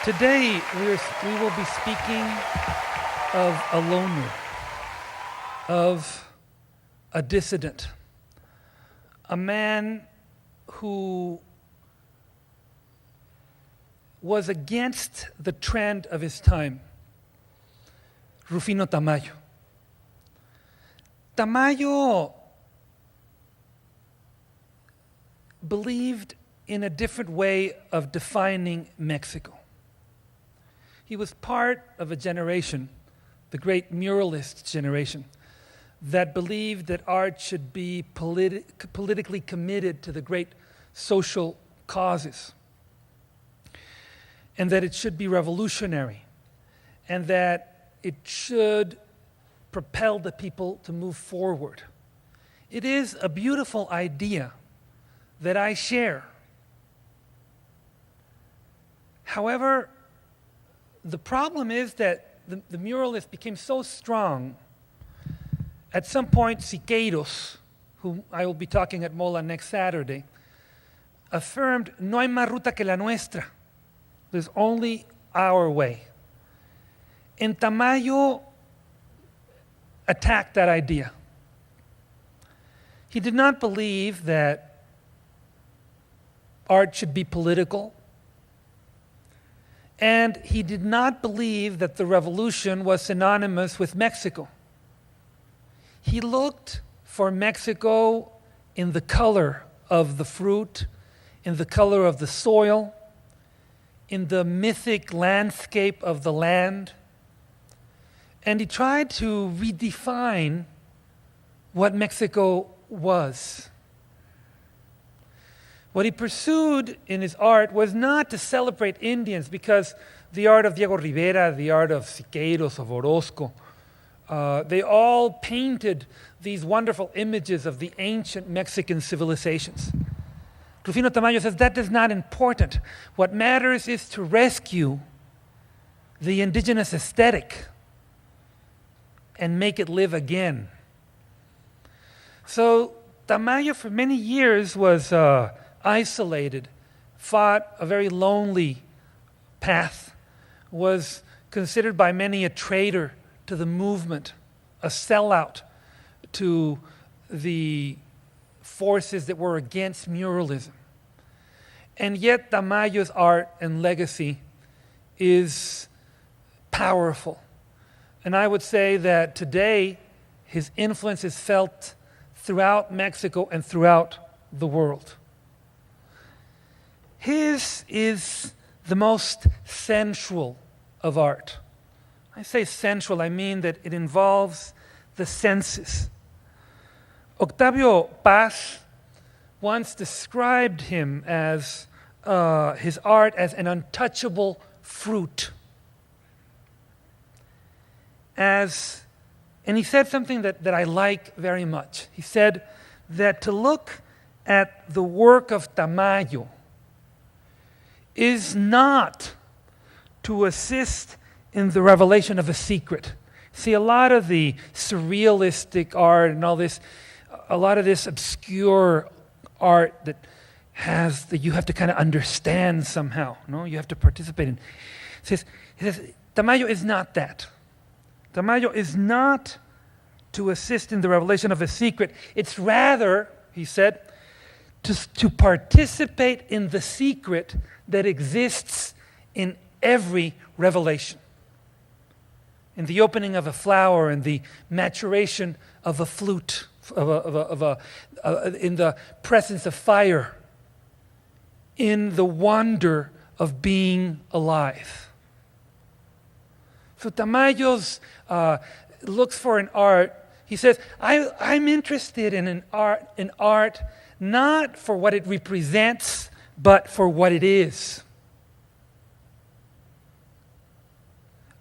Today, we will be speaking of a loner, of a dissident, a man who was against the trend of his time, Rufino Tamayo. Tamayo believed in a different way of defining Mexico. He was part of a generation, the great muralist generation, that believed that art should be politically committed to the great social causes, and that it should be revolutionary, and that it should propel the people to move forward. It is a beautiful idea that I share. However, the problem is that the muralists became so strong. At some point, Siqueiros, whom I will be talking at Mola next Saturday, affirmed, no hay más ruta que la nuestra. There's only our way. And Tamayo attacked that idea. He did not believe that art should be political. And he did not believe that the revolution was synonymous with Mexico. He looked for Mexico in the color of the fruit, in the color of the soil, in the mythic landscape of the land. And he tried to redefine what Mexico was. What he pursued in his art was not to celebrate Indians, because the art of Diego Rivera, the art of Siqueiros, of Orozco, they all painted these wonderful images of the ancient Mexican civilizations. Rufino Tamayo says that is not important. What matters is to rescue the indigenous aesthetic and make it live again. So Tamayo for many years was isolated, fought a very lonely path, was considered by many a traitor to the movement, a sellout to the forces that were against muralism. And yet Tamayo's art and legacy is powerful. And I would say that today his influence is felt throughout Mexico and throughout the world. His is the most sensual of art. I say sensual, I mean that it involves the senses. Octavio Paz once described him as his art as an untouchable fruit. And he said something that I like very much. He said that to look at the work of Tamayo is not to assist in the revelation of a secret. See, a lot of the surrealistic art and all this, a lot of this obscure art that you have to kind of understand somehow, no? You have to participate in. He says, Tamayo is not that. Tamayo is not to assist in the revelation of a secret. It's rather, he said, to participate in the secret that exists in every revelation. In the opening of a flower, in the maturation of a flute, in the presence of fire, in the wonder of being alive. So Tamayo's looks for an art. He says, I'm interested in art not for what it represents, but for what it is.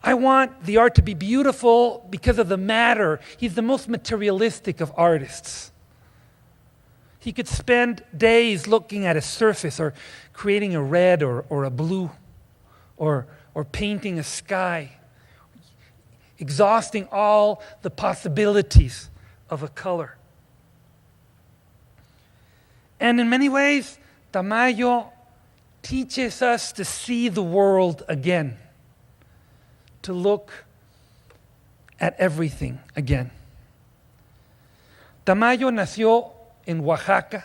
I want the art to be beautiful because of the matter. He's the most materialistic of artists. He could spend days looking at a surface or creating a red or a blue or painting a sky, exhausting all the possibilities of a color. And in many ways, Tamayo teaches us to see the world again, to look at everything again. Tamayo nació en Oaxaca,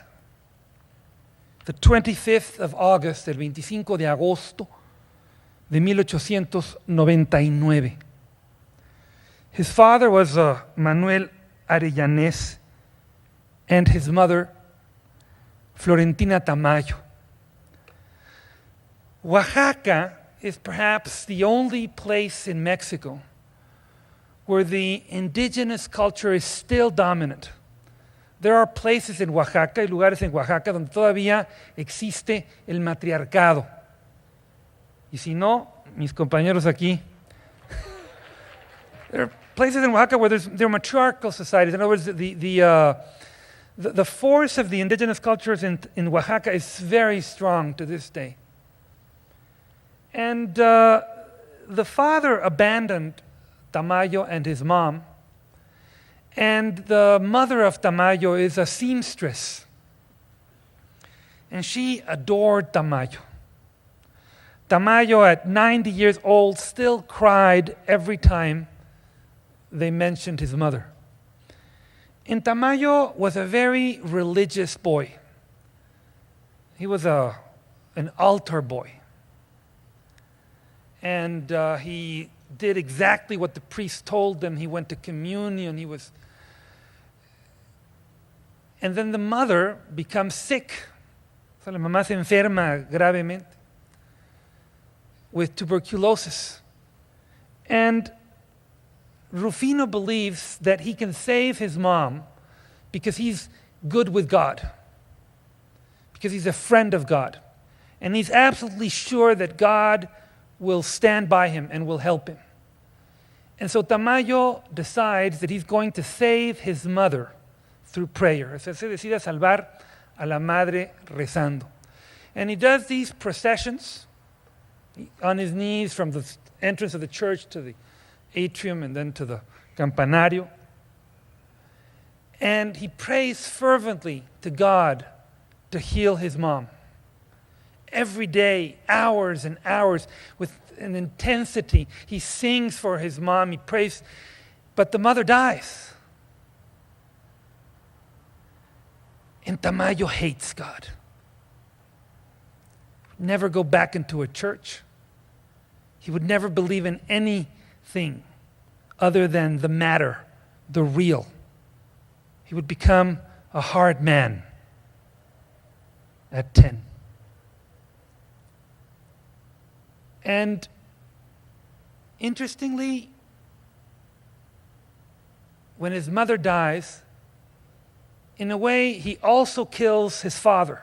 the 25th of August, el 25 de agosto de 1899. His father was Manuel Arellanes and his mother, Florentina Tamayo. Oaxaca is perhaps the only place in Mexico where the indigenous culture is still dominant. There are places en Oaxaca y lugares en Oaxaca donde todavía existe el matriarcado. Y si no, mis compañeros aquí. There are places in Oaxaca where there are matriarchal societies. In other words, the force of the indigenous cultures in Oaxaca is very strong to this day. And the father abandoned Tamayo and his mom. And the mother of Tamayo is a seamstress. And she adored Tamayo. Tamayo, at 90 years old, still cried every time they mentioned his mother. And Tamayo was a very religious boy. He was an altar boy. And he did exactly what the priest told him. He went to communion. And then the mother becomes sick. So la mamá se enferma gravemente with tuberculosis. And Rufino believes that he can save his mom because he's good with God, because he's a friend of God. And he's absolutely sure that God will stand by him and will help him. And so Tamayo decides that he's going to save his mother through prayer. Se decide salvar a la madre rezando. And he does these processions on his knees from the entrance of the church to the atrium and then to the campanario. And he prays fervently to God to heal his mom. Every day, hours and hours, with an intensity, he sings for his mom, he prays, but the mother dies. And Tamayo hates God. Never go back into a church. He would never believe in anything other than the matter, the real. He would become a hard man at 10. And interestingly, when his mother dies, in a way, he also kills his father.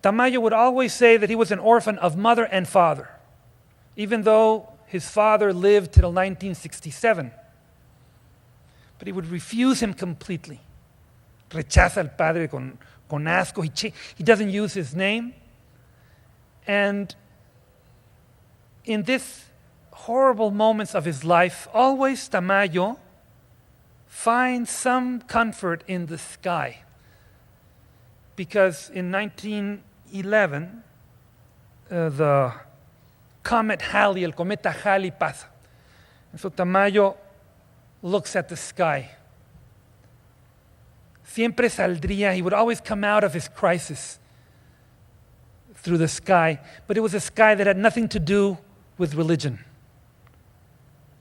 Tamayo would always say that he was an orphan of mother and father, even though his father lived till 1967. But he would refuse him completely. Rechaza al padre con asco. He doesn't use his name. And in this horrible moments of his life, always Tamayo finds some comfort in the sky. Because in 1911, the comet Halley, el cometa Halley pasa. And so Tamayo looks at the sky. Siempre saldría, he would always come out of his crisis through the sky, but it was a sky that had nothing to do with religion,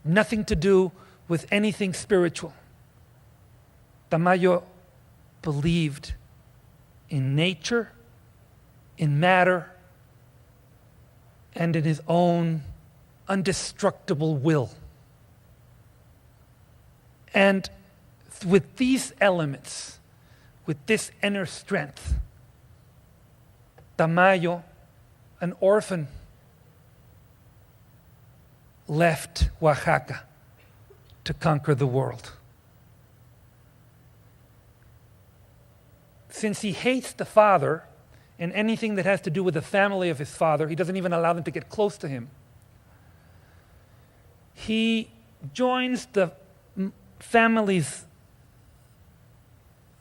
nothing to do with anything spiritual. Tamayo believed in nature, in matter, and in his own indestructible will. And with these elements, with this inner strength, Tamayo, an orphan, left Oaxaca to conquer the world. Since he hates the father and anything that has to do with the family of his father, he doesn't even allow them to get close to him. He joins the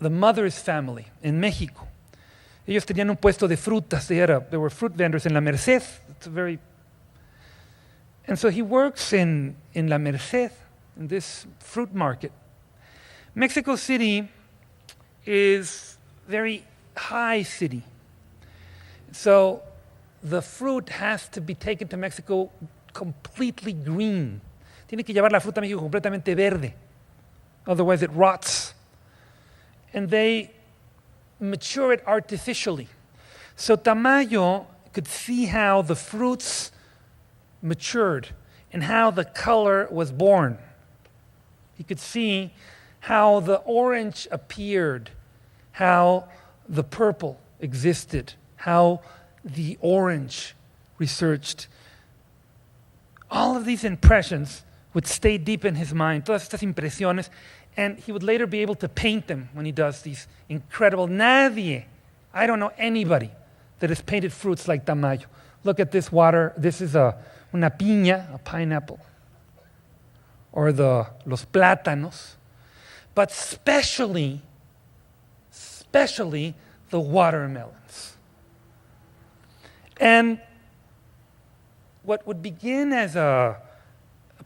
mother's family in Mexico. Ellos tenían un puesto de frutas. There were fruit vendors in La Merced. And so he works in La Merced, in this fruit market. Mexico City is a very high city. So the fruit has to be taken to Mexico completely green. Tiene que llevar la fruta a México completamente verde. Otherwise it rots. And they mature it artificially. So Tamayo could see how the fruits matured and how the color was born. He could see how the orange appeared, how the purple existed, how the orange researched. All of these impressions would stay deep in his mind, todas estas impresiones, and he would later be able to paint them when he does these incredible. I don't know anybody that has painted fruits like Tamayo. Look at this water. This is una piña, a pineapple, or los plátanos, but especially the watermelons. And what would begin as a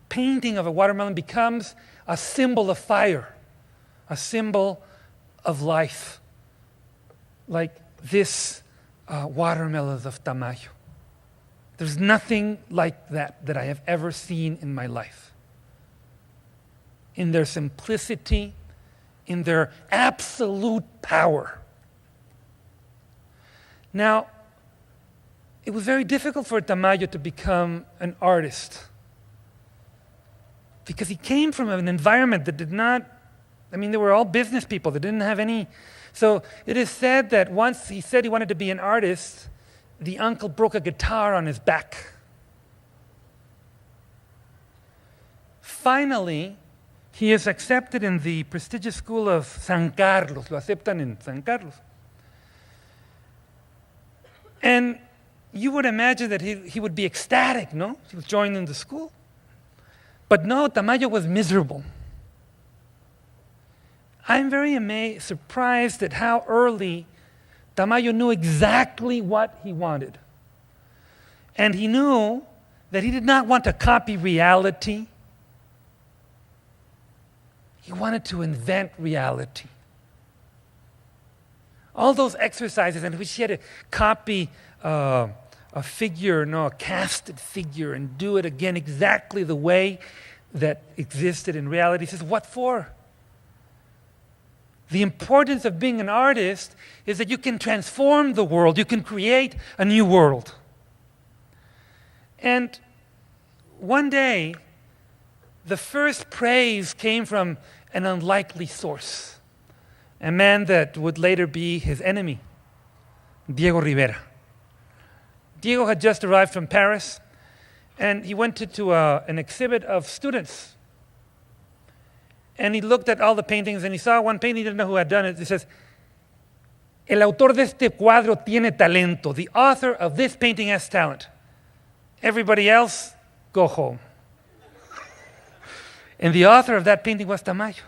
painting of a watermelon becomes a symbol of fire, a symbol of life, like this watermelons of Tamayo. There's nothing like that I have ever seen in my life. In their simplicity, in their absolute power. Now, it was very difficult for Tamayo to become an artist because he came from an environment that did not, they were all business people. They didn't have any. So it is said that once he said he wanted to be an artist, the uncle broke a guitar on his back. Finally, he is accepted in the prestigious school of San Carlos. Lo aceptan en San Carlos. And you would imagine that he would be ecstatic, no? He was joining the school. But no, Tamayo was miserable. I'm very surprised at how early Tamayo knew exactly what he wanted. And he knew that he did not want to copy reality. He wanted to invent reality. All those exercises in which he had to copy a figure, a casted figure, and do it again exactly the way that existed in reality. He says, what for? The importance of being an artist is that you can transform the world. You can create a new world. And one day, the first praise came from an unlikely source, a man that would later be his enemy, Diego Rivera. Diego had just arrived from Paris, and he went to an exhibit of students. And he looked at all the paintings, and he saw one painting, he didn't know who had done it. He says, El autor de este cuadro tiene talento. The author of this painting has talent. Everybody else, go home. And the author of that painting was Tamayo.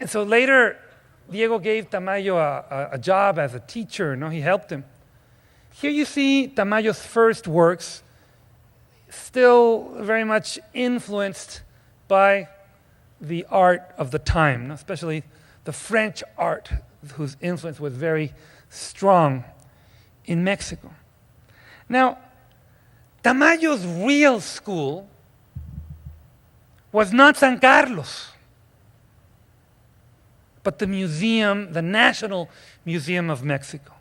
And so later, Diego gave Tamayo a job as a teacher. He helped him. Here you see Tamayo's first works, still very much influenced by the art of the time, especially the French art, whose influence was very strong in Mexico. Now, Tamayo's real school was not San Carlos, but the museum, the National Museum of Mexico.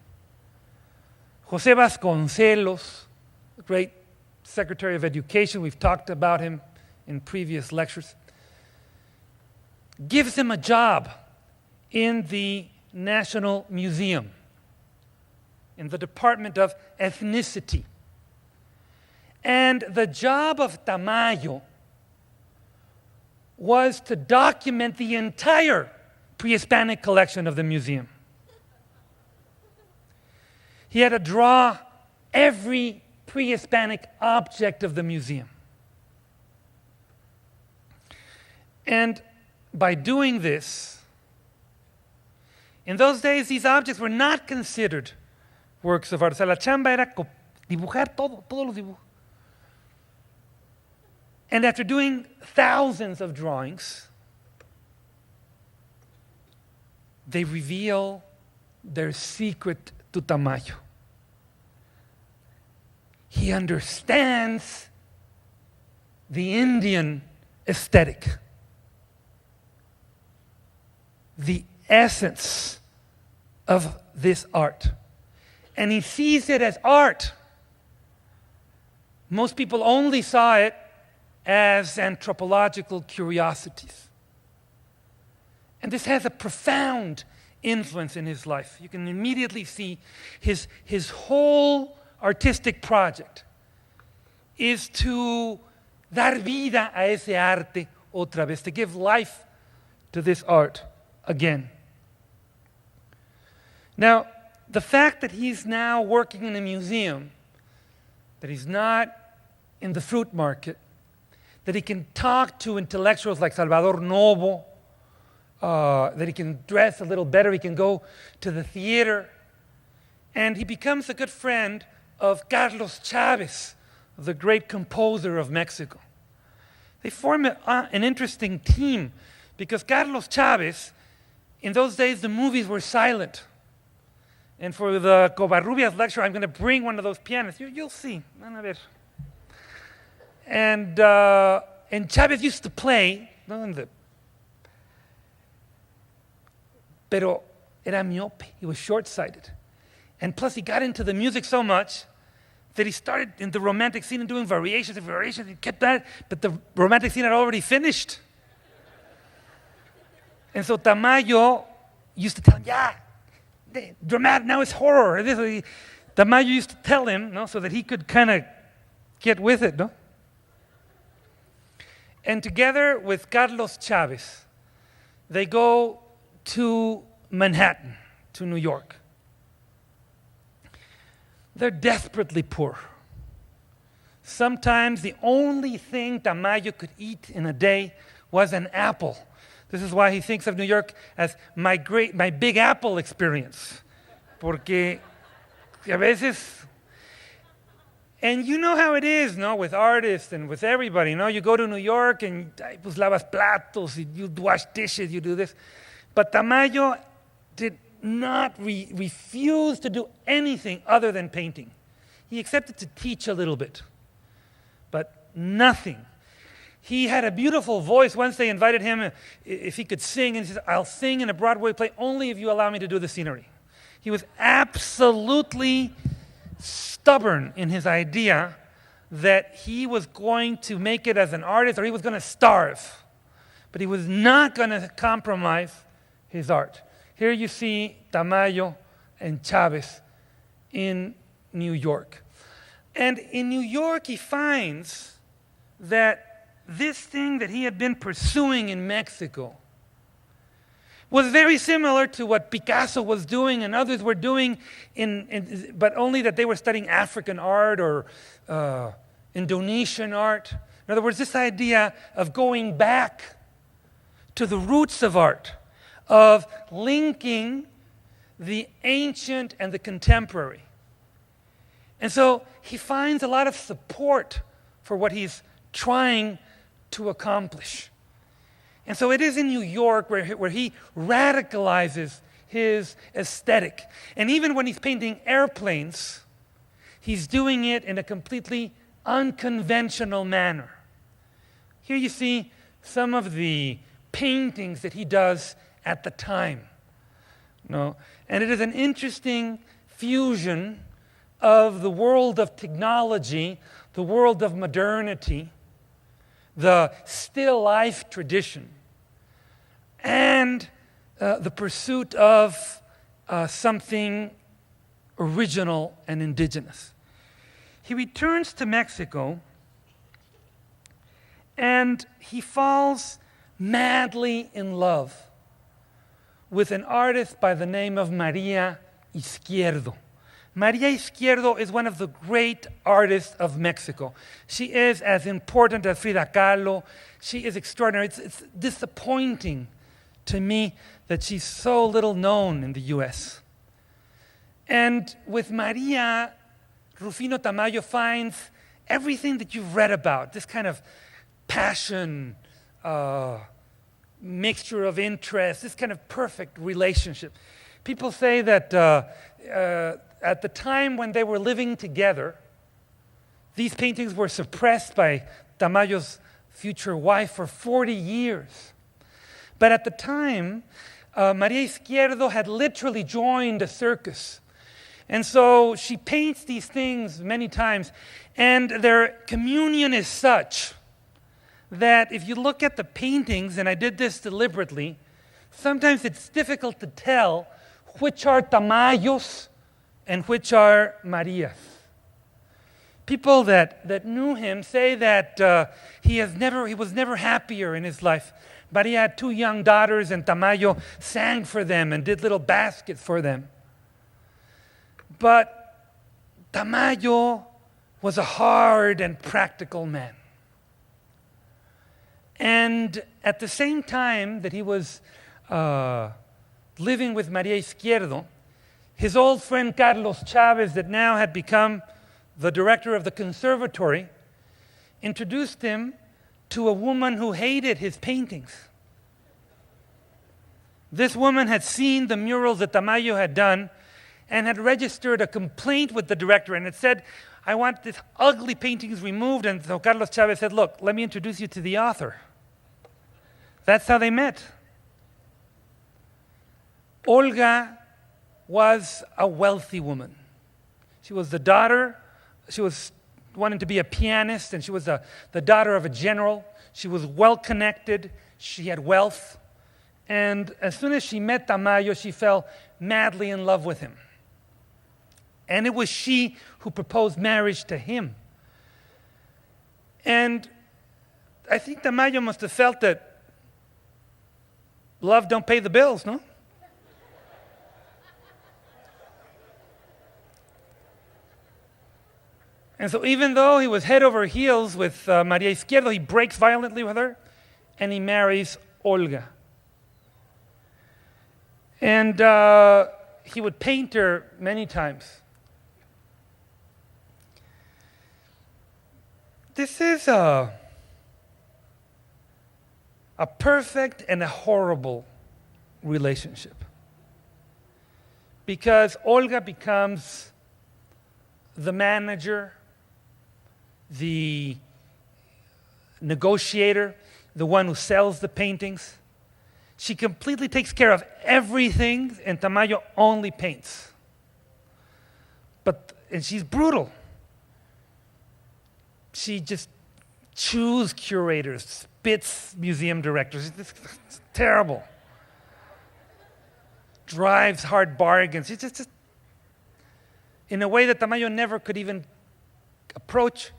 José Vasconcelos, the great Secretary of Education, we've talked about him in previous lectures, gives him a job in the National Museum, in the Department of Ethnicity. And the job of Tamayo was to document the entire Pre-Hispanic collection of the museum. He had to draw every Pre-Hispanic object of the museum. And by doing this, In those days, these objects were not considered works of art. O sea, la chamba era dibujar todos los dibujos. And after doing thousands of drawings, they reveal their secret to Tamayo. He understands the Indian aesthetic, the essence of this art. And he sees it as art. Most people only saw it as anthropological curiosities. And this has a profound influence in his life. You can immediately see his whole artistic project is to dar vida a ese arte otra vez, to give life to this art again. Now, the fact that he's now working in a museum, that he's not in the fruit market, that he can talk to intellectuals like Salvador Novo, that he can dress a little better, he can go to the theater, and he becomes a good friend of Carlos Chavez, the great composer of Mexico. They form an interesting team because Carlos Chavez, in those days the movies were silent. And for the Covarrubias lecture, I'm going to bring one of those pianos. You'll see. And Chavez used to play, pero era miope. He was short-sighted. And plus, he got into the music so much that he started in the romantic scene and doing variations and variations. He kept that, but the romantic scene had already finished. And so Tamayo used to tell him, dramatic, now it's horror. Tamayo used to tell him, so that he could kind of get with it, no? And together with Carlos Chavez, they go to Manhattan, to New York. They're desperately poor. Sometimes the only thing Tamayo could eat in a day was an apple. This is why he thinks of New York as my big apple experience. Porque a veces, and you know how it is, with artists and with everybody, You go to New York and pues lavas platos, you wash dishes, you do this. But Tamayo did not refuse to do anything other than painting. He accepted to teach a little bit, but nothing. He had a beautiful voice. Once they invited him if he could sing, and he said, I'll sing in a Broadway play only if you allow me to do the scenery. He was absolutely stubborn in his idea that he was going to make it as an artist or he was going to starve. But he was not going to compromise his art. Here you see Tamayo and Chavez in New York. And in New York, he finds that this thing that he had been pursuing in Mexico was very similar to what Picasso was doing and others were doing, but only that they were studying African art or Indonesian art. In other words, this idea of going back to the roots of art, of linking the ancient and the contemporary. And so he finds a lot of support for what he's trying to accomplish. And so it is in New York where he radicalizes his aesthetic. And even when he's painting airplanes, he's doing it in a completely unconventional manner. Here you see some of the paintings that he does at the time. And it is an interesting fusion of the world of technology, the world of modernity, the still life tradition, and the pursuit of something original and indigenous. He returns to Mexico and he falls madly in love with an artist by the name of Maria Izquierdo. Maria Izquierdo is one of the great artists of Mexico. She is as important as Frida Kahlo. She is extraordinary. It's disappointing to me that she's so little known in the US. And with Maria, Rufino Tamayo finds everything that you've read about, this kind of passion, mixture of interest, this kind of perfect relationship. People say that at the time when they were living together, these paintings were suppressed by Tamayo's future wife for 40 years. But at the time, Maria Izquierdo had literally joined a circus. And so she paints these things many times, and their communion is such that if you look at the paintings, and I did this deliberately, sometimes it's difficult to tell which are Tamayos and which are Marias. People that knew him say that he was never happier in his life. Maria had 2 young daughters, and Tamayo sang for them and did little baskets for them. But Tamayo was a hard and practical man. And at the same time that he was living with Maria Izquierdo, his old friend Carlos Chavez, that now had become the director of the conservatory, introduced him to a woman who hated his paintings. This woman had seen the murals that Tamayo had done and had registered a complaint with the director, and it said, I want these ugly paintings removed. And so Carlos Chavez said, look, let me introduce you to the author. That's how they met. Olga was a wealthy woman. She was the daughter, she was wanting to be a pianist, and she was the daughter of a general. She was well-connected, she had wealth. And as soon as she met Tamayo, she fell madly in love with him. And it was she who proposed marriage to him. And I think Tamayo must have felt that love don't pay the bills, no? And so even though he was head over heels with Maria Izquierdo, he breaks violently with her, and he marries Olga. And he would paint her many times. This is a perfect and a horrible relationship. Because Olga becomes the manager, the negotiator, the one who sells the paintings. She completely takes care of everything, and Tamayo only paints. And she's brutal. She just chews curators, spits museum directors. It's terrible. Drives hard bargains. It's just in a way that Tamayo never could even approach.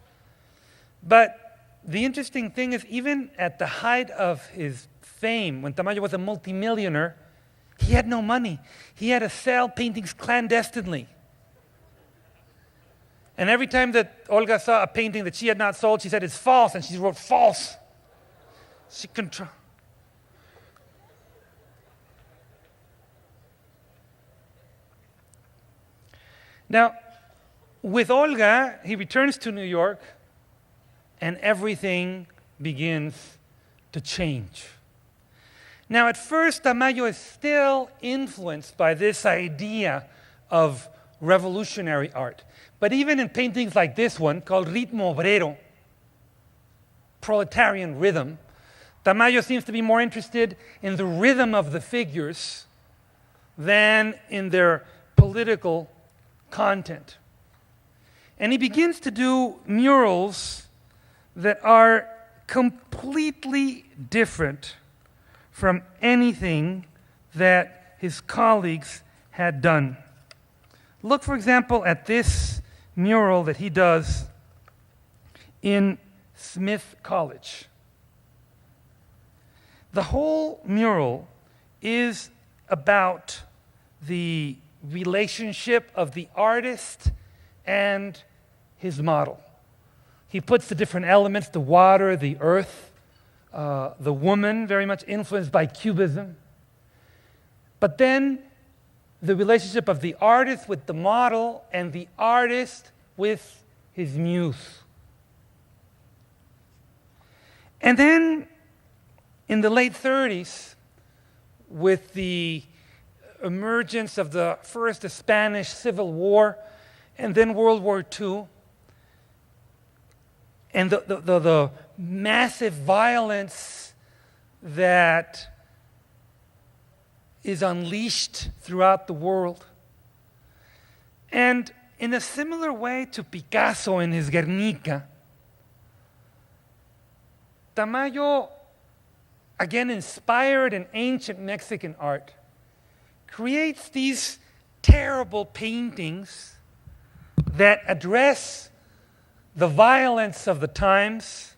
But the interesting thing is, even at the height of his fame, when Tamayo was a multimillionaire, he had no money. He had to sell paintings clandestinely. And every time that Olga saw a painting that she had not sold, she said, it's false, and she wrote false. Now, with Olga, he returns to New York, and everything begins to change. Now, at first, Tamayo is still influenced by this idea of revolutionary art. But even in paintings like this one, called Ritmo Obrero, proletarian rhythm, Tamayo seems to be more interested in the rhythm of the figures than in their political content. And he begins to do murals that are completely different from anything that his colleagues had done. Look, for example, at this mural that he does in Smith College. The whole mural is about the relationship of the artist and his model. He puts the different elements, the water, the earth, the woman, very much influenced by Cubism. But then the relationship of the artist with the model and the artist with his muse. And then in the late 30s, with the emergence of the first Spanish Civil War and then World War II, and the massive violence that is unleashed throughout the world. And in a similar way to Picasso in his Guernica, Tamayo, again inspired in ancient Mexican art, creates these terrible paintings that address the violence of the times,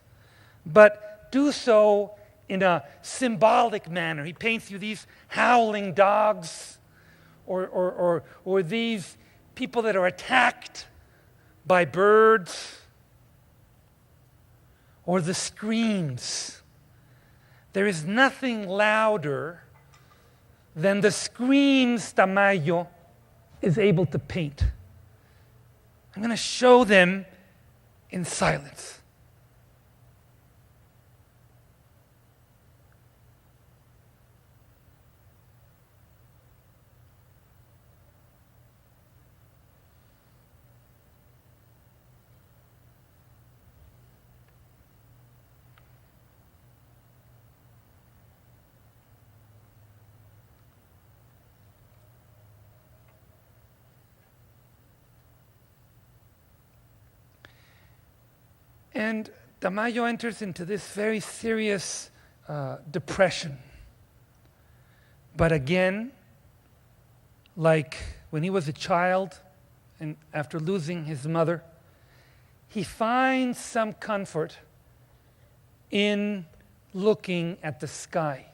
but do so in a symbolic manner. He paints you these howling dogs or these people that are attacked by birds, or the screams. There is nothing louder than the screams Tamayo is able to paint. I'm going to show them in silence. And Tamayo enters into this very serious depression. But again, like when he was a child and after losing his mother, he finds some comfort in looking at the sky.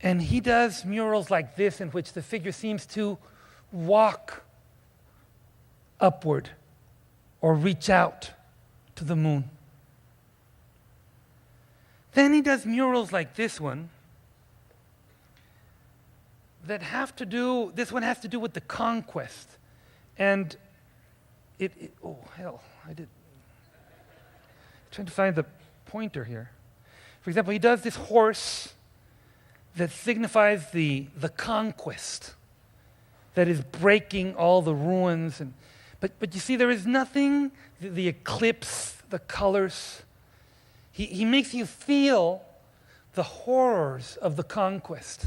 And he does murals like this in which the figure seems to walk upward or reach out to the moon. Then he does murals like this one that have to do, this one has to do with the conquest. And oh hell, I'm trying to find the pointer here. For example, he does this horse that signifies the conquest that is breaking all the ruins. But you see, there is nothing, the eclipse, the colors. He makes you feel the horrors of the conquest.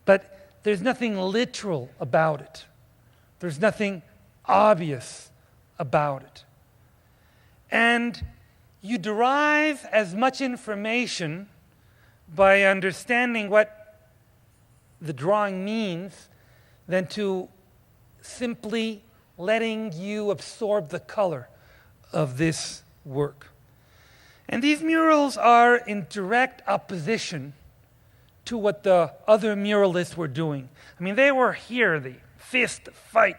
But there's nothing literal about it. There's nothing obvious about it. And you derive as much information by understanding what the drawing means than to simply letting you absorb the color of this work. And these murals are in direct opposition to what the other muralists were doing. I mean, they were here, the fist fight.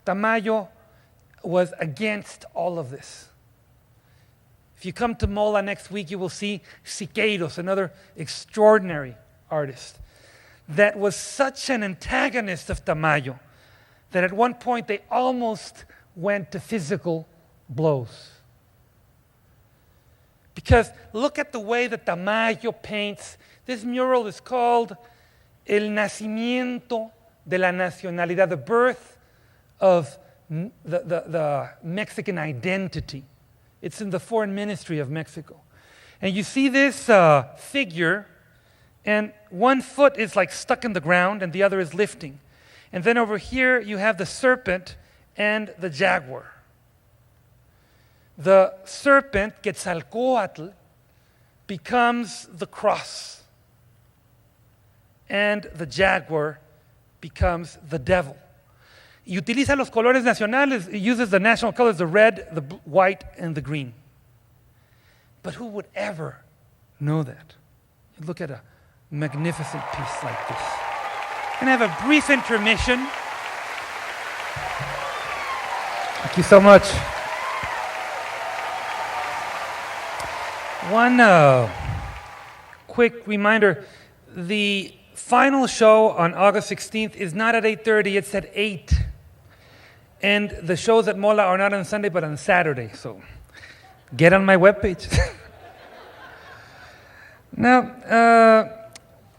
Tamayo was against all of this. If you come to Mola next week, you will see Siqueiros, another extraordinary artist, that was such an antagonist of Tamayo that at one point they almost went to physical blows. Because look at the way that Tamayo paints. This mural is called El Nacimiento de la Nacionalidad, the birth of the Mexican identity. It's in the Foreign Ministry of Mexico. And you see this figure, and one foot is like stuck in the ground and the other is lifting. And then over here you have the serpent and the jaguar. The serpent, Quetzalcoatl, becomes the cross. And the jaguar becomes the devil. Y utiliza los colores nacionales. It uses the national colors, the red, the white, and the green. But who would ever know that? You look at a magnificent piece like this. We're going to have a brief intermission. Thank you so much. One quick reminder, the final show on August 16th is not at 8:30, it's at 8. And the shows at Mola are not on Sunday, but on Saturday. So get on my webpage. Now,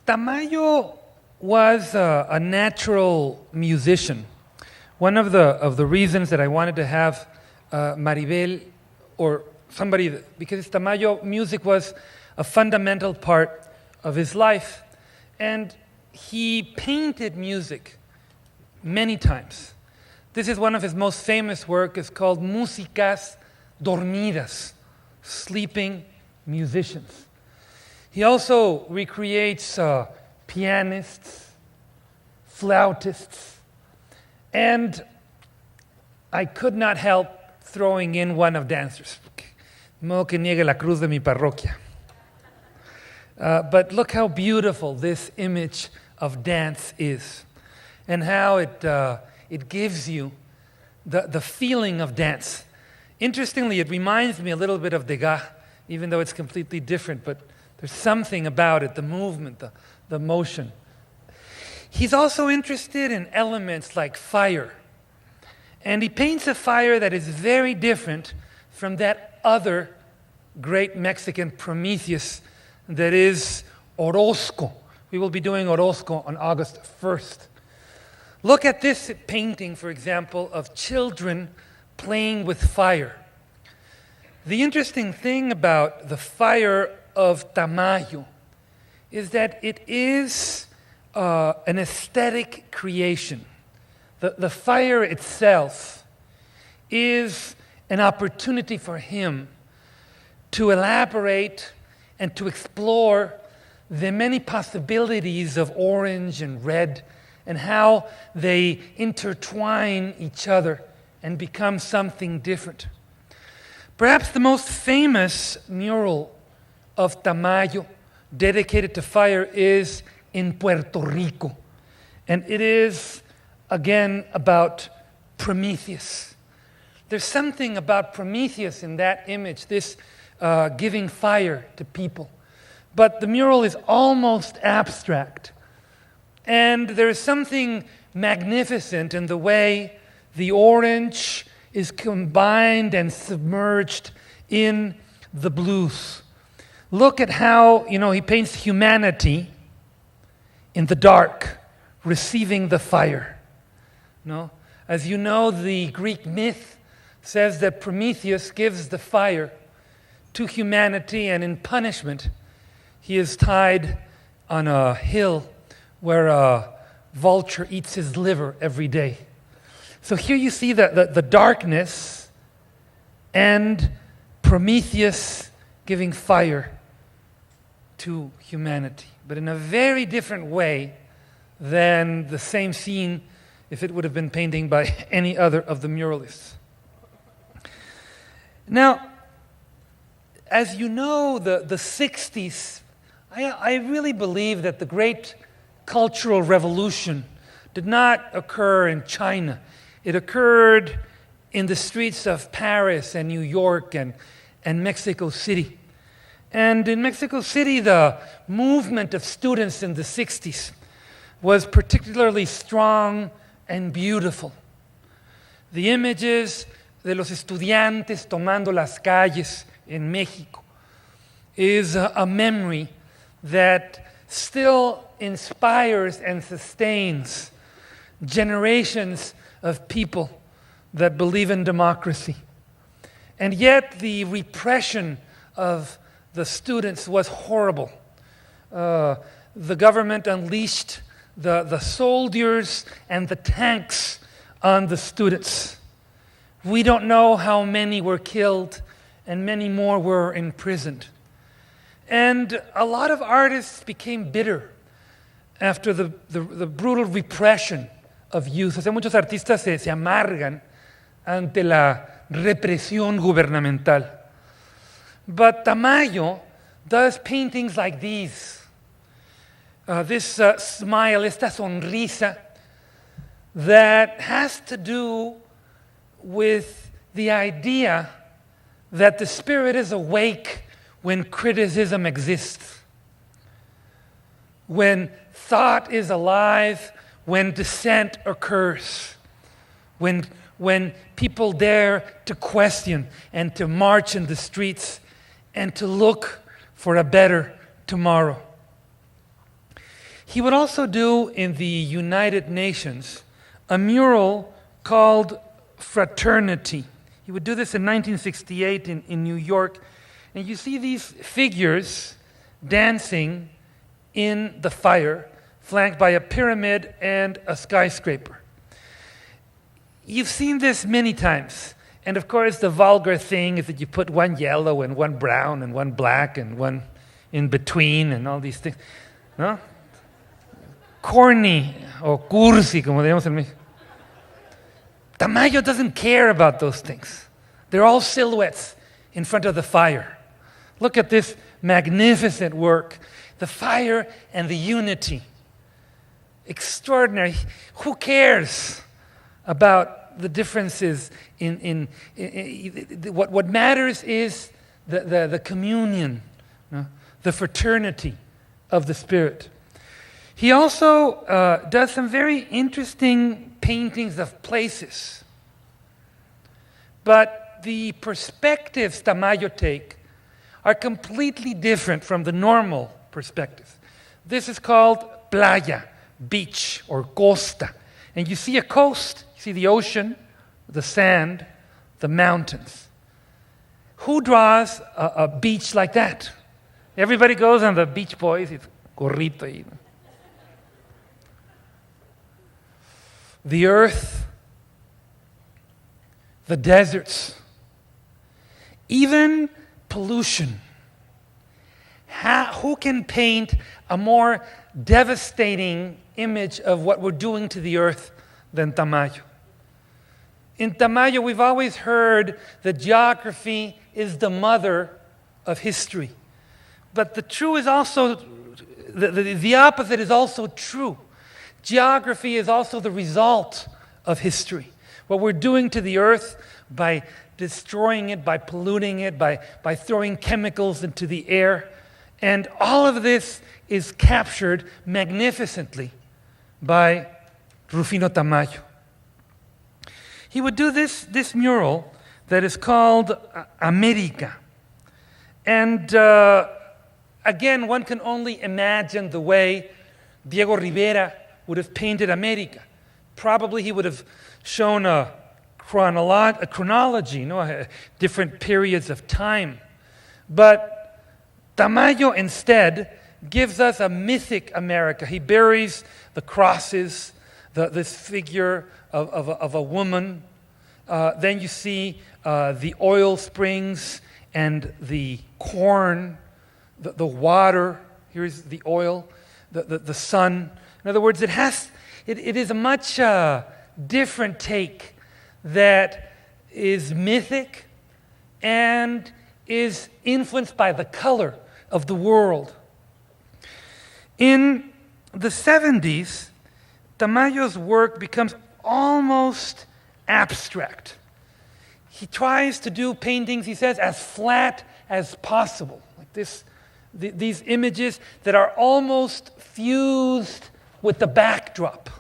Tamayo was a natural musician. One of the reasons that I wanted to have Maribel or somebody, because Tamayo, music was a fundamental part of his life. And he painted music many times. This is one of his most famous work. It's called Músicas Dormidas, Sleeping Musicians. He also recreates pianists, flautists, and I could not help throwing in one of dancers. Modo que niegue la cruz de mi parroquia. But look how beautiful this image of dance is, and how it gives you the feeling of dance. Interestingly, it reminds me a little bit of Degas, even though it's completely different, but there's something about it, the movement, the motion. He's also interested in elements like fire, and he paints a fire that is very different from that other great Mexican Prometheus that is Orozco. We will be doing Orozco on August 1st. Look at this painting, for example, of children playing with fire. The interesting thing about the fire of Tamayo is that it is an aesthetic creation. The fire itself is an opportunity for him to elaborate and to explore the many possibilities of orange and red and how they intertwine each other and become something different. Perhaps the most famous mural of Tamayo dedicated to fire is in Puerto Rico. And it is, again, about Prometheus. There's something about Prometheus in that image, this giving fire to people. But the mural is almost abstract. And there is something magnificent in the way the orange is combined and submerged in the blues. Look at how, he paints humanity in the dark, receiving the fire. As you know, the Greek myth says that Prometheus gives the fire to humanity, and in punishment, he is tied on a hill where a vulture eats his liver every day. So here you see the darkness and Prometheus giving fire to humanity, but in a very different way than the same scene if it would have been painting by any other of the muralists. Now, as you know, the 60s, I really believe that the great cultural revolution did not occur in China. It occurred in the streets of Paris and New York and Mexico City. And in Mexico City, the movement of students in the 60s was particularly strong and beautiful. The images de los estudiantes tomando las calles in México is a memory that still inspires and sustains generations of people that believe in democracy. And yet the repression of the students was horrible. The government unleashed the soldiers and the tanks on the students. We don't know how many were killed and many more were imprisoned. And a lot of artists became bitter after the brutal repression of youth. O sea, muchos artistas se amargan ante la represión gubernamental. But Tamayo does paintings like these. This smile, esta sonrisa, that has to do with the idea that the spirit is awake when criticism exists. When thought is alive when dissent occurs, when people dare to question and to march in the streets and to look for a better tomorrow. He would also do in the United Nations a mural called Fraternity. He would do this in 1968 in New York. And you see these figures dancing in the fire, flanked by a pyramid and a skyscraper. You've seen this many times. And of course, the vulgar thing is that you put one yellow and one brown and one black and one in between and all these things. No? Corny, or cursi, como digamos en México. Tamayo doesn't care about those things. They're all silhouettes in front of the fire. Look at this magnificent work. The fire and the unity. Extraordinary. Who cares about the differences in what matters is the communion, the fraternity of the Spirit. He also does some very interesting paintings of places. But the perspectives Tamayo take are completely different from the normal perspectives. This is called playa, beach, or costa. And you see a coast, you see the ocean, the sand, the mountains. Who draws a beach like that? Everybody goes on the Beach Boys, it's gorrito. The earth, the deserts, even pollution. Who can paint a more devastating image of what we're doing to the earth than Tamayo? In Tamayo, we've always heard that geography is the mother of history. But the opposite is also true. Geography is also the result of history. What we're doing to the earth by destroying it, by polluting it, by throwing chemicals into the air. And all of this is captured magnificently by Rufino Tamayo. He would do this mural that is called America. And again, one can only imagine the way Diego Rivera would have painted America. Probably he would have shown a chronology, different periods of time. But Tamayo instead gives us a mythic America. He buries the crosses, this figure of a woman. Then you see the oil springs and the corn, the water. Here's the oil, the sun. In other words, it is a much different take that is mythic and is influenced by the color of the world. In the 70s, Tamayo's work becomes almost abstract. He tries to do paintings, he says, as flat as possible. Like these images that are almost fused with the backdrop.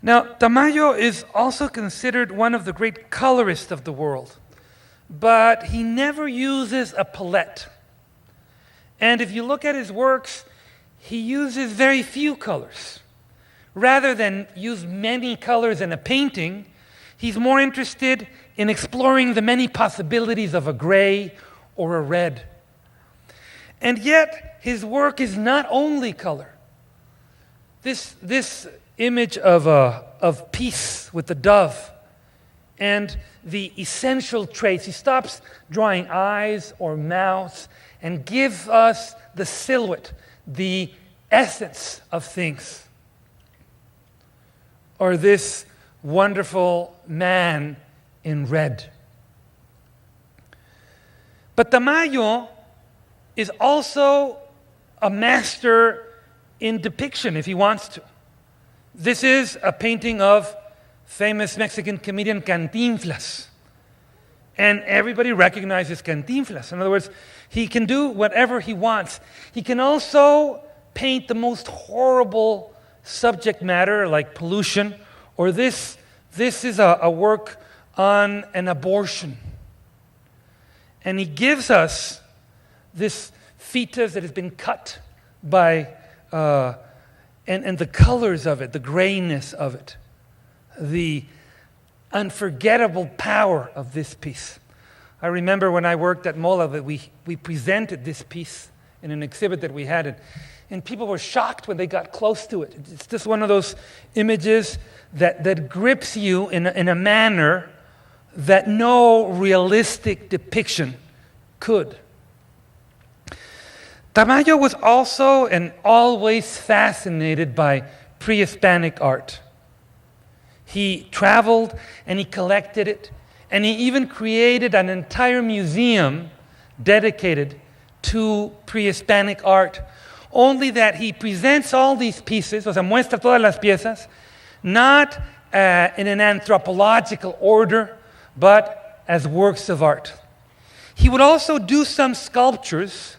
Now, Tamayo is also considered one of the great colorists of the world, but he never uses a palette. And if you look at his works, he uses very few colors. Rather than use many colors in a painting, he's more interested in exploring the many possibilities of a gray or a red. And yet, his work is not only color. This image of peace with the dove and the essential traits, he stops drawing eyes or mouths and gives us the silhouette, the essence of things. Or this wonderful man in red. But Tamayo is also a master in depiction if he wants to. This is a painting of famous Mexican comedian Cantinflas. And everybody recognizes Cantinflas. In other words, he can do whatever he wants. He can also paint the most horrible subject matter like pollution, or this is a work on an abortion. And he gives us this fetus that has been cut by, and the colors of it, the grayness of it, the unforgettable power of this piece. I remember when I worked at Movado that we presented this piece in an exhibit that we had, and people were shocked when they got close to it. It's just one of those images that grips you in a manner that no realistic depiction could. Tamayo was also and always fascinated by pre-Hispanic art. He traveled and he collected it, and he even created an entire museum dedicated to pre-Hispanic art. Only that he presents all these pieces, o sea, muestra todas las piezas, not in an anthropological order, but as works of art. He would also do some sculptures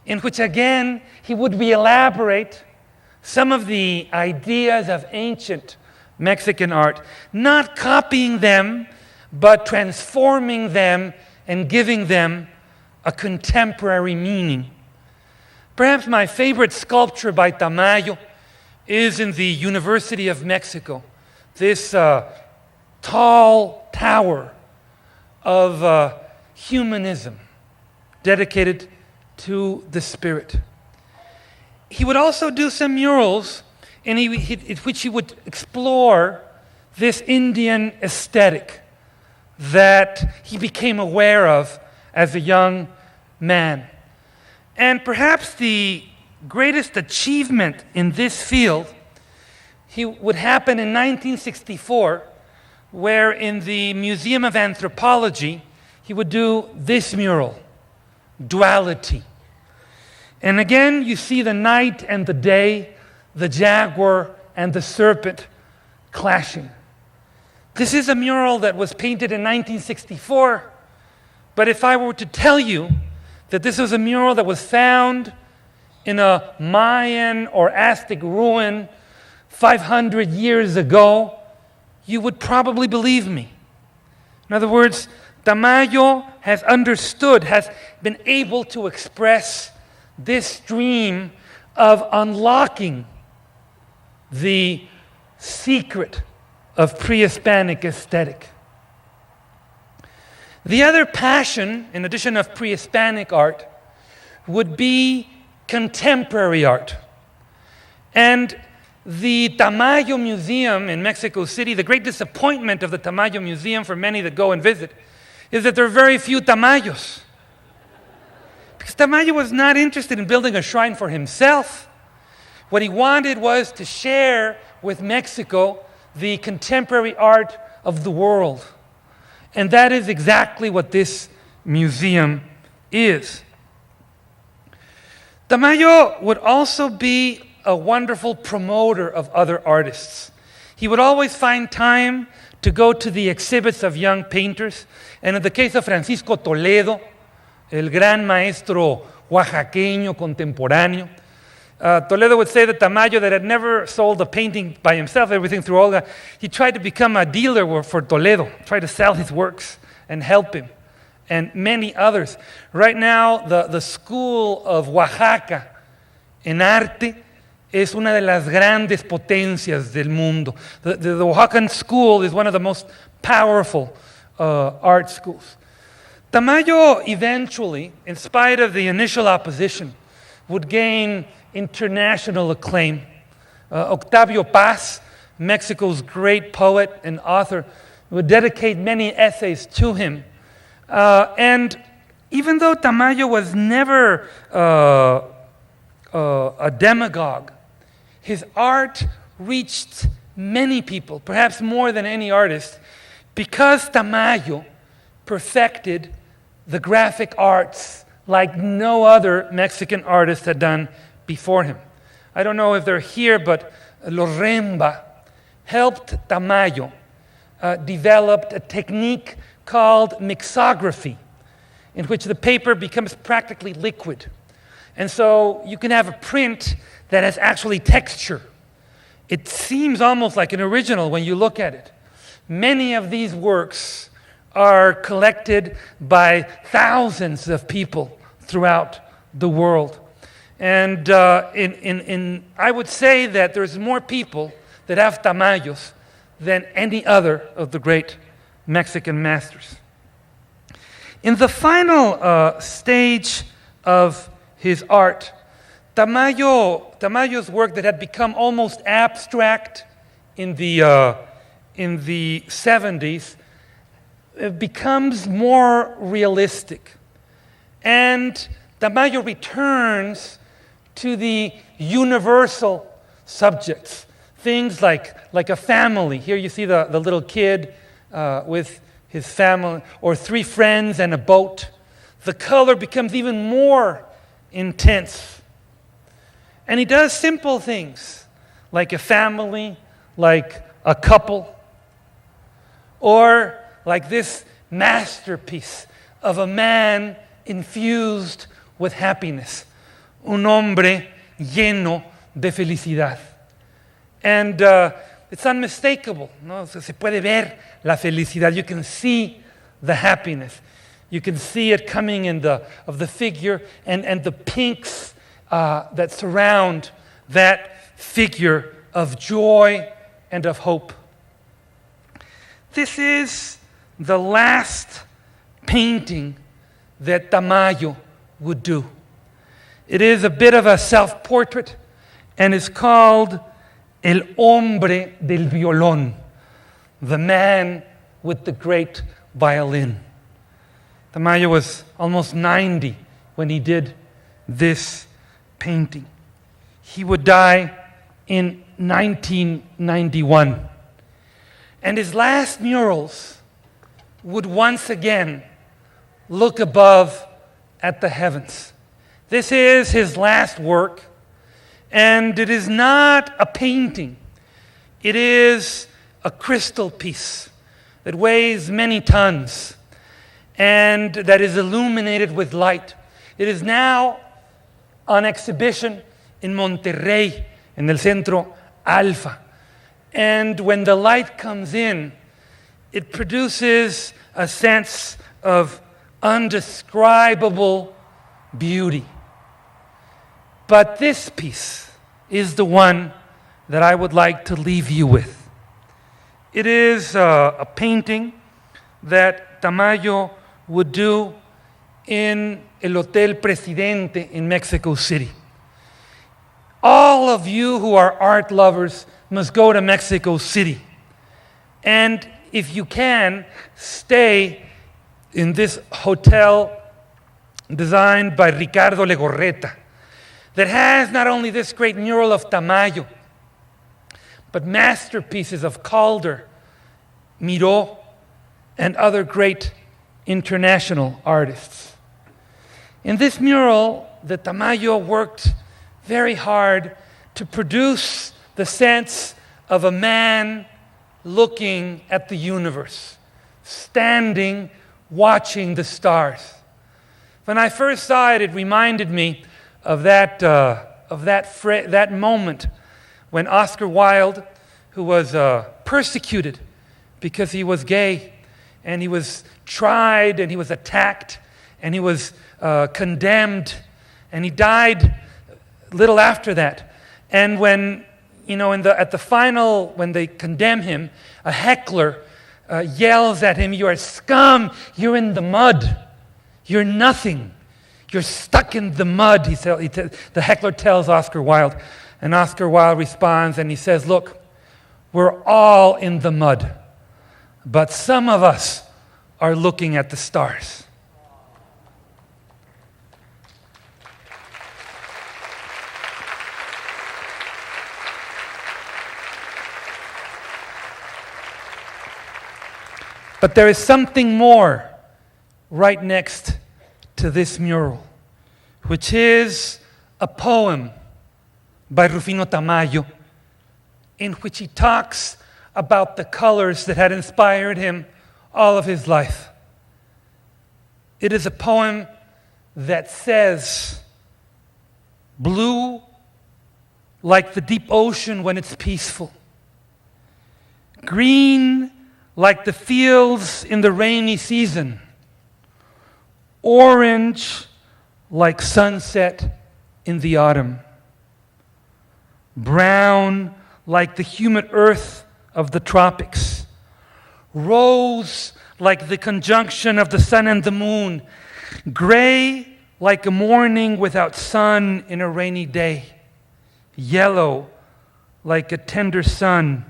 in which, again, he would re-elaborate some of the ideas of ancient Mexican art, not copying them, but transforming them and giving them a contemporary meaning. Perhaps my favorite sculpture by Tamayo is in the University of Mexico, this tall tower of humanism dedicated to the spirit. He would also do some murals in which he would explore this Indian aesthetic that he became aware of as a young man. And perhaps the greatest achievement in this field would happen in 1964, where in the Museum of Anthropology, he would do this mural, Duality. And again, you see the night and the day, the jaguar and the serpent clashing. This is a mural that was painted in 1964, but if I were to tell you that this was a mural that was found in a Mayan or Aztec ruin 500 years ago, you would probably believe me. In other words, Tamayo has understood, has been able to express this dream of unlocking the secret of pre-Hispanic aesthetic. The other passion, in addition of pre-Hispanic art, would be contemporary art. And the Tamayo Museum in Mexico City, the great disappointment of the Tamayo Museum for many that go and visit, is that there are very few Tamayos. Because Tamayo was not interested in building a shrine for himself. What he wanted was to share with Mexico the contemporary art of the world. And that is exactly what this museum is. Tamayo would also be a wonderful promoter of other artists. He would always find time to go to the exhibits of young painters. And in the case of Francisco Toledo, el gran maestro oaxaqueño contemporáneo, Toledo would say that Tamayo, that had never sold a painting by himself, everything through Olga, he tried to become a dealer for Toledo, tried to sell his works and help him, and many others. Right now, the School of Oaxaca en arte es una de las grandes potencias del mundo. The Oaxacan school is one of the most powerful art schools. Tamayo eventually, in spite of the initial opposition, would gain international acclaim. Octavio Paz, Mexico's great poet and author, would dedicate many essays to him. And even though Tamayo was never a demagogue, his art reached many people, perhaps more than any artist, because Tamayo perfected the graphic arts like no other Mexican artist had done before him. I don't know if they're here, but Loremba helped Tamayo develop a technique called mixography, in which the paper becomes practically liquid. And so you can have a print that has actually texture. It seems almost like an original when you look at it. Many of these works are collected by thousands of people throughout the world. And I would say that there's more people that have Tamayos than any other of the great Mexican masters. In the final stage of his art, Tamayo's work that had become almost abstract in the 70s becomes more realistic. And Tamayo returns to the universal subjects, things like a family. Here you see the little kid with his family, or three friends and a boat. The color becomes even more intense. And he does simple things, like a family, like a couple, or like this masterpiece of a man infused with happiness. Un hombre lleno de felicidad. And it's unmistakable. No? Se puede ver la felicidad. You can see the happiness. You can see it coming in of the figure and the pinks that surround that figure of joy and of hope. This is the last painting that Tamayo would do. It is a bit of a self-portrait and is called El Hombre del Violón, the man with the great violin. Tamayo was almost 90 when he did this painting. He would die in 1991. And his last murals would once again look above at the heavens. This is his last work, and it is not a painting. It is a crystal piece that weighs many tons and that is illuminated with light. It is now on exhibition in Monterrey, in el Centro Alfa. And when the light comes in, it produces a sense of undescribable beauty. But this piece is the one that I would like to leave you with. It is a painting that Tamayo would do in El Hotel Presidente in Mexico City. All of you who are art lovers must go to Mexico City. And if you can, stay in this hotel designed by Ricardo Legorreta that has not only this great mural of Tamayo, but masterpieces of Calder, Miró, and other great international artists. In this mural, the Tamayo worked very hard to produce the sense of a man looking at the universe, standing, watching the stars. When I first saw it, it reminded me of that moment when Oscar Wilde, who was persecuted because he was gay, and he was tried, and he was attacked, and he was condemned, and he died little after that. And when, at the final, when they condemn him, a heckler yells at him, "You are scum, you're in the mud, you're nothing, you're stuck in the mud," the heckler tells Oscar Wilde. And Oscar Wilde responds and he says, "Look, we're all in the mud, but some of us are looking at the stars." But there is something more right next to this mural, which is a poem by Rufino Tamayo, in which he talks about the colors that had inspired him all of his life. It is a poem that says, blue like the deep ocean when it's peaceful, green like the fields in the rainy season, orange like sunset in the autumn, brown like the humid earth of the tropics, rose like the conjunction of the sun and the moon, gray like a morning without sun in a rainy day, yellow like a tender sun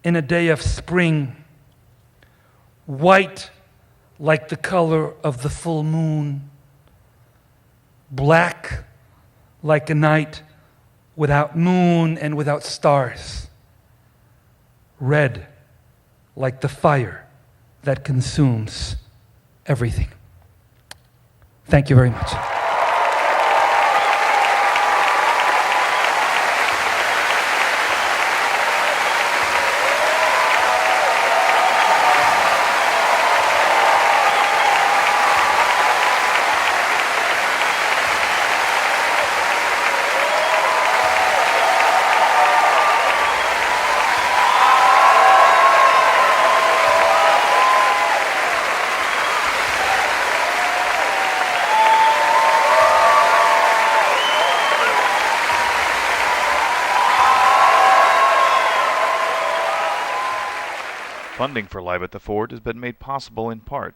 in a day of spring, white like the color of the full moon, black like a night without moon and without stars, red like the fire that consumes everything. Thank you very much. Funding for Live at the Fort has been made possible in part